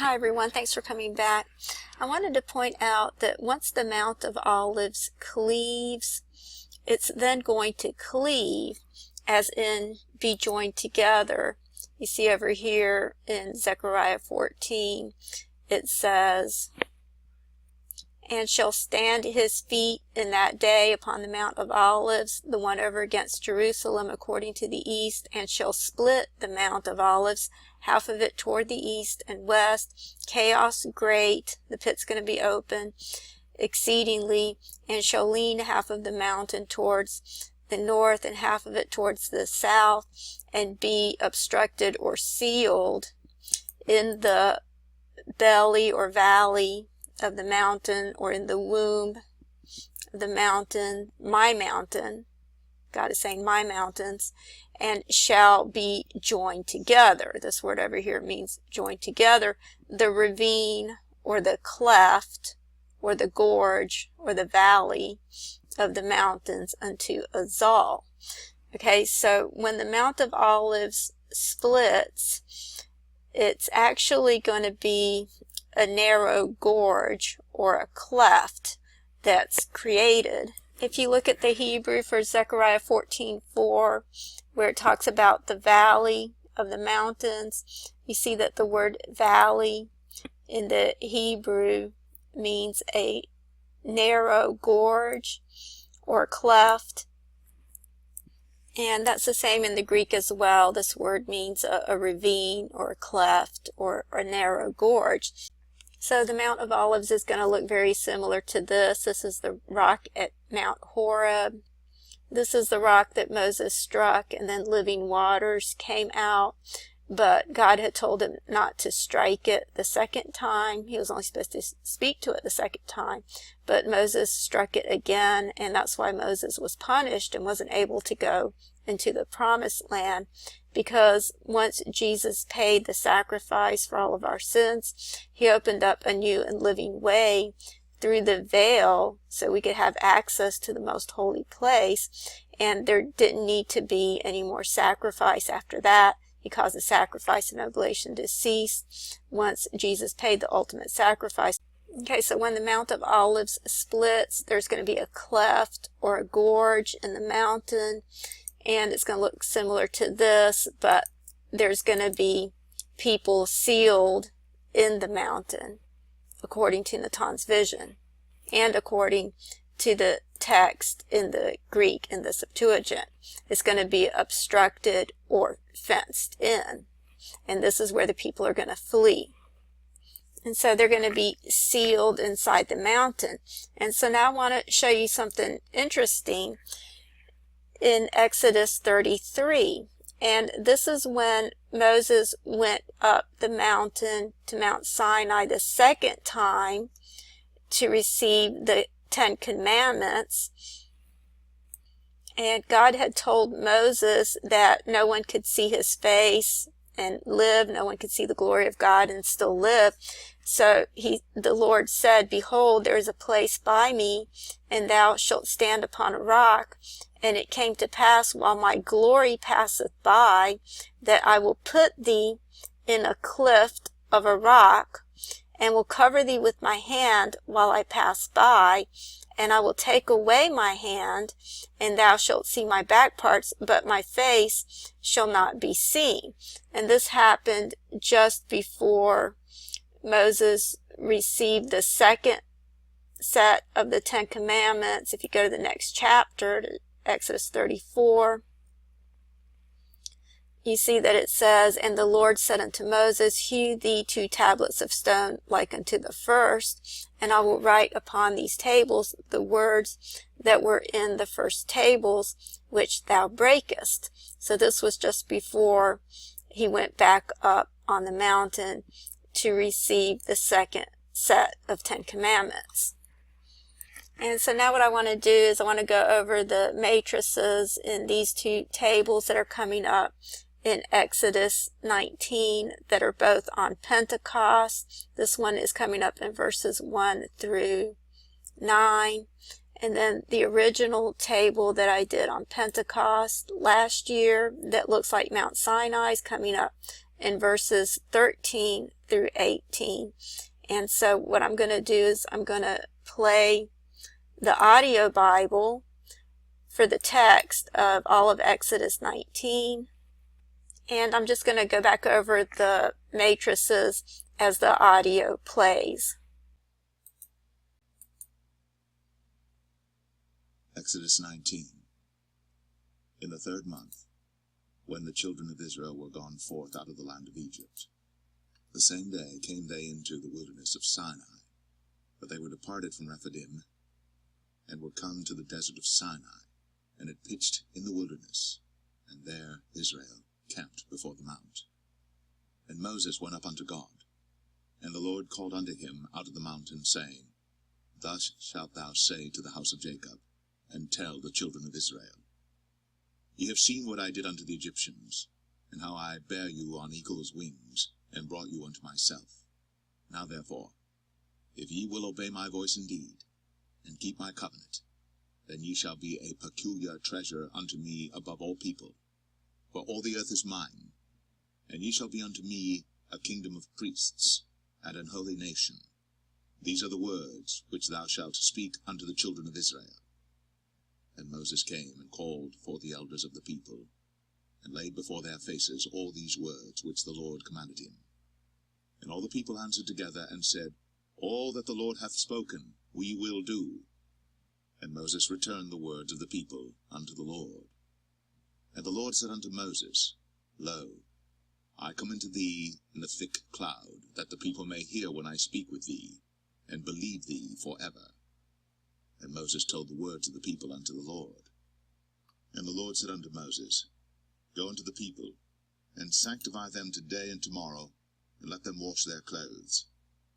Hi everyone, thanks for coming back. I wanted to point out that once the Mount of Olives cleaves, it's then going to cleave, as in be joined together. You see over here in Zechariah 14, it says, "And shall stand his feet in that day upon the Mount of Olives, the one over against Jerusalem according to the east, and shall split the Mount of Olives, half of it toward the east and west, chaos great," the pit's going to be open, "exceedingly, and shall lean half of the mountain towards the north and half of it towards the south, and be obstructed or sealed in the belly or valley of the mountain, or in the womb of the mountain, my mountain," God is saying my mountains, "and shall be joined together." This word over here means joined together. The ravine or the cleft or the gorge or the valley of the mountains unto Azal. Okay, so when the Mount of Olives splits, it's actually going to be a narrow gorge or a cleft that's created. If you look at the Hebrew for Zechariah 14:4, where it talks about the valley of the mountains, you see that the word valley in the Hebrew means a narrow gorge or cleft. And that's the same in the Greek as well. This word means a ravine or a cleft or a narrow gorge. So the Mount of Olives is going to look very similar to this. This is the rock at Mount Horeb. This is the rock that Moses struck, and then living waters came out. But God had told him not to strike it the second time. He was only supposed to speak to it the second time. But Moses struck it again, and that's why Moses was punished and wasn't able to go into the promised land, because once Jesus paid the sacrifice for all of our sins, he opened up a new and living way through the veil so we could have access to the most holy place, and there didn't need to be any more sacrifice after that. He caused the sacrifice and oblation to cease once Jesus paid the ultimate sacrifice. Okay, so when the Mount of Olives splits, there's going to be a cleft or a gorge in the mountain, and it's going to look similar to this, but there's going to be people sealed in the mountain, according to Natan's vision, and according to the text in the Greek, in the Septuagint. It's going to be obstructed or fenced in, and this is where the people are going to flee. And so they're going to be sealed inside the mountain. And so now I want to show you something interesting in Exodus 33. And this is when Moses went up the mountain to Mount Sinai the second time to receive the 10 Commandments. And God had told Moses that no one could see his face and live. No one could see the glory of God and still live. So the Lord said, "Behold, there is a place by me, and thou shalt stand upon a rock. And it came to pass, while my glory passeth by, that I will put thee in a cleft of a rock, and will cover thee with my hand while I pass by. And I will take away my hand, and thou shalt see my back parts, but my face shall not be seen." And this happened just before Moses received the second set of the 10 Commandments. If you go to the next chapter, to Exodus 34, you see that it says, "And the Lord said unto Moses, Hew thee 2 tablets of stone like unto the first, and I will write upon these tables the words that were in the first tables, which thou breakest." So this was just before he went back up on the mountain to receive the second set of 10 Commandments. And so now what I want to do is I want to go over the matrices in these 2 tables that are coming up in Exodus 19 that are both on Pentecost. This one is coming up in verses 1 through 9. And then the original table that I did on Pentecost last year that looks like Mount Sinai is coming up in verses 13 through 18. And so what I'm going to do is I'm going to play the audio Bible for the text of all of Exodus 19. And I'm just going to go back over the matrices as the audio plays. Exodus 19. In the 3rd month, when the children of Israel were gone forth out of the land of Egypt, the same day came they into the wilderness of Sinai, but they were departed from Rephidim, and were come to the desert of Sinai, and had pitched in the wilderness, and there Israel camped before the mount. And Moses went up unto God, and the Lord called unto him out of the mountain, saying, Thus shalt thou say to the house of Jacob, and tell the children of Israel, Ye have seen what I did unto the Egyptians, and how I bare you on eagle's wings, and brought you unto myself. Now therefore, if ye will obey my voice indeed, and keep my covenant, then ye shall be a peculiar treasure unto me above all people. For all the earth is mine, and ye shall be unto me a kingdom of priests, and an holy nation. These are the words which thou shalt speak unto the children of Israel. And Moses came and called for the elders of the people, and laid before their faces all these words which the Lord commanded him. And all the people answered together, and said, All that the Lord hath spoken, we will do. And Moses returned the words of the people unto the Lord. And the Lord said unto Moses, Lo, I come unto thee in a thick cloud, that the people may hear when I speak with thee, and believe thee for ever. And Moses told the words of the people unto the Lord. And the Lord said unto Moses, Go unto the people, and sanctify them today and tomorrow, and let them wash their clothes,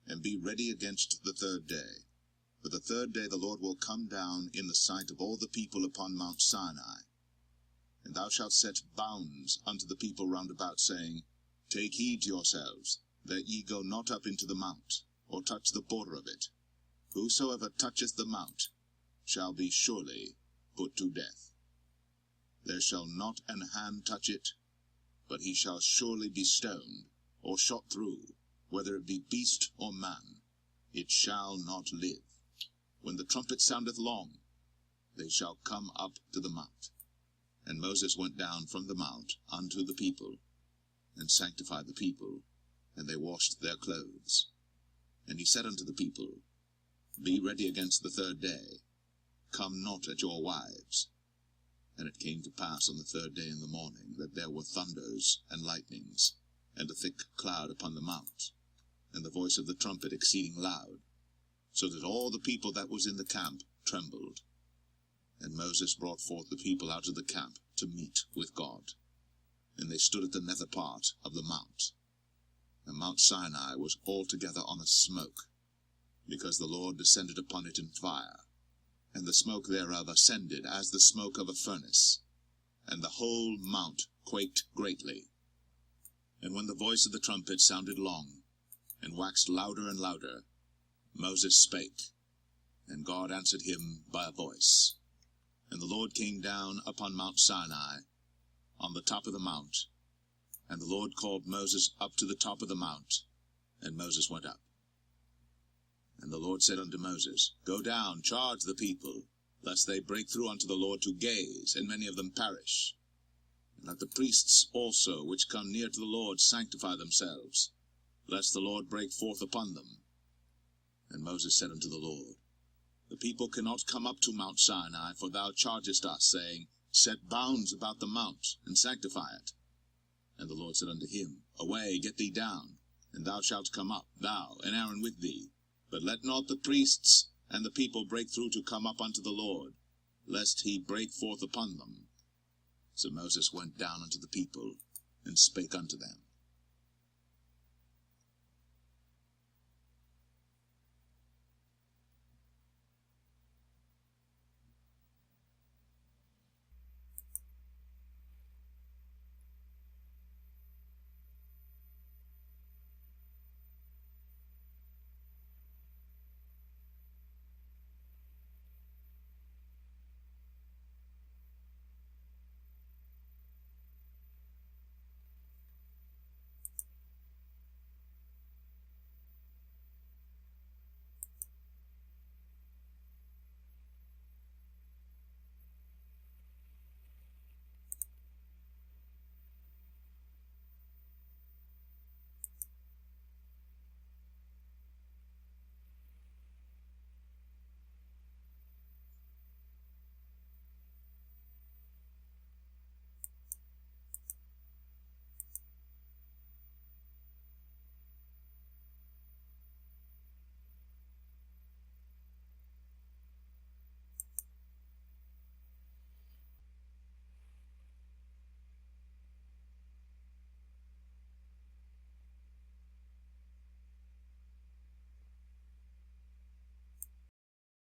and be ready against the 3rd day. For the 3rd day the Lord will come down in the sight of all the people upon Mount Sinai. And thou shalt set bounds unto the people round about, saying, Take heed to yourselves, that ye go not up into the mount, or touch the border of it. Whosoever toucheth the mount shall be surely put to death. There shall not an hand touch it, but he shall surely be stoned, or shot through, whether it be beast or man. It shall not live. When the trumpet soundeth long, they shall come up to the mount. And Moses went down from the mount unto the people, and sanctified the people, and they washed their clothes. And he said unto the people, Be ready against the 3rd day, come not at your wives. And it came to pass on the 3rd day in the morning, that there were thunders and lightnings, and a thick cloud upon the mount, and the voice of the trumpet exceeding loud, so that all the people that was in the camp trembled. And Moses brought forth the people out of the camp to meet with God. And they stood at the nether part of the mount. And Mount Sinai was altogether on a smoke, because the Lord descended upon it in fire, and the smoke thereof ascended as the smoke of a furnace, and the whole mount quaked greatly. And when the voice of the trumpet sounded long, and waxed louder and louder, Moses spake, and God answered him by a voice. And the Lord came down upon Mount Sinai, on the top of the mount, and the Lord called Moses up to the top of the mount, and Moses went up. And the Lord said unto Moses, Go down, charge the people, lest they break through unto the Lord to gaze, and many of them perish. And let the priests also, which come near to the Lord, sanctify themselves, lest the Lord break forth upon them. And Moses said unto the Lord, The people cannot come up to Mount Sinai, for thou chargest us, saying, Set bounds about the mount, and sanctify it. And the Lord said unto him, Away, get thee down, and thou shalt come up, thou and Aaron with thee. But let not the priests and the people break through to come up unto the Lord, lest he break forth upon them. So Moses went down unto the people, and spake unto them.